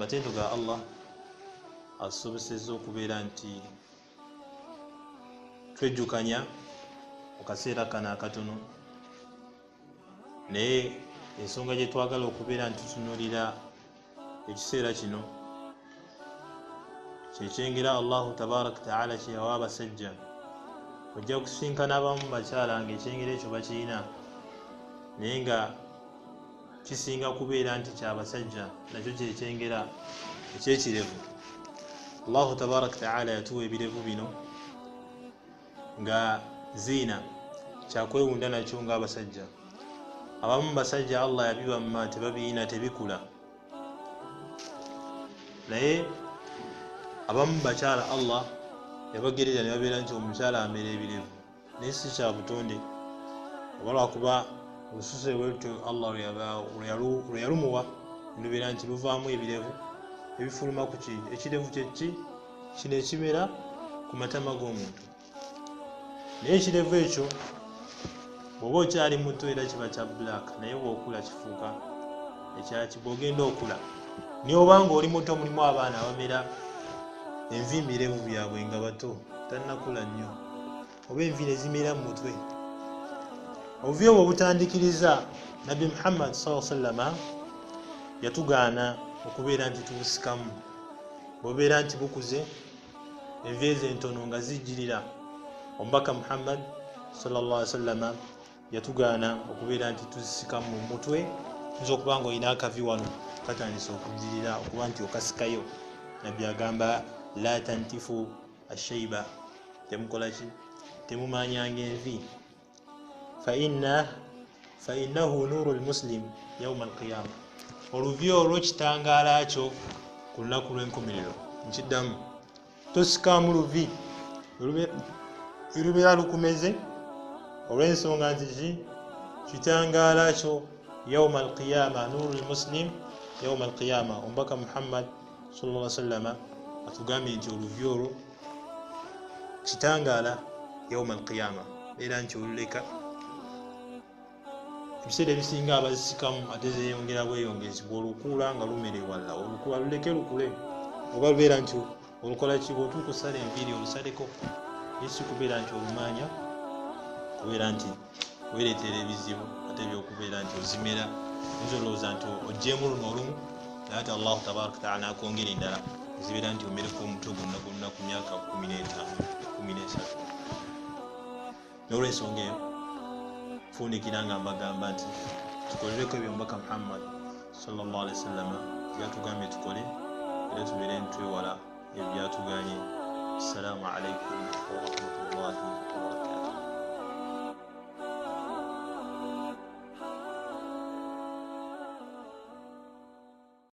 matendo ga Allah asobosezza okubeera nti twejjukanya mu kaseera kano akatono, naye ensonga gye twagala okubeera nti tutunuulira ekiseera kino kyekyengera Allahu tabaraka taala kye yawa abasajja. Ojja kusinkana abamu bakyala nga ekyengera ekyo bakirina naye nga kisinga kubeera nti kyabasajja, nakyo kyekyengera ekyekirevu. Allahu tabaraka taala yatuwa ebirevu bino nga ziina kyakwewunda nakyo ngaabasajja. Abamu basajja Allah yabibamma tebabiina tebikula, naye abamu bakyala Allah yabagerera ne babeera nti omukyala amera ebirevu, naye si kya butonde oba lwakuba olususu lwetyo Allah lwe yalumuwa lubeera nti luvaamu ebirevu ebifuluma ku ki. Ekirevu kyeki kino ekimera ku matama g'omuntu, naye ekirevu ekyo bw'oba okyali muto era kiba kya black, naye bw'okula kifuuka ekyaki. Bw'ogenda okula niye obanga oli muto, mulimu abaana abamera envi mirevu byabwe nga bato tannakula nnyo, oba envi ne zimera mu mutwe. Obuvi obwo butandikiriza Nabi Muhammad sallallahu alaihi wasallam yatugaana okubeera nti tubusikamu. Bw'obeera nti bukuze, envi ezo entono nga zijjirira, omubaka Muhammad sallallahu alaihi wasallam yatugaana okubeera nti tuzisikamu mu mutwe. Nzo okuba nga olina akavi wano katandise okujjirira okuba nti okasikayo. Nabbi agamba la tantifu ashaiba, temukola ki, temumanyanga envi. fa innahu nuru lmuslim yauma alqiyama, oluvi olwo kitangaala kyo ku lunaku lw'enkomerero. Nkiddamu, tosikamu luvi lubeera lukumeze olw'ensonga nti kitangaala kyo yauma alqiyama, nuru lmuslim yauma alqiyama. Omubaka Muhammad sallallahu alaihi wasallam atugambye nti oluvi olwo kitangaala yauma alqiyama, era nti oluleka ebiseera ebisinga abazisikamu ate zeyongera bweyongezibwa, olukuula nga lumerewala, olukuula luleke lukule. Oba lubeera nti olukola ki, bw'otuuka okusala enviiri olusaleko, esi kubeera nti olumanya, kubeera nti weereetera ebizibu ate ebyokubeera nti ozimera nzolowooza nti oggyemu luno olumu, naye ate Allahu tabaraka taala nakwongera endala zibeera nti omereko omutwe gwonna ku myaka 15 13. N'olwensonga eyo fuunikira nga mbagamba nti tukolereko ebyo Omubaka Muhammad sallallahu alaihi wasallam byatugambye tukole, era tubeere ntwewala ebyatuganye. Assalamu alaikum wa rahmatullahi wa barakatuh.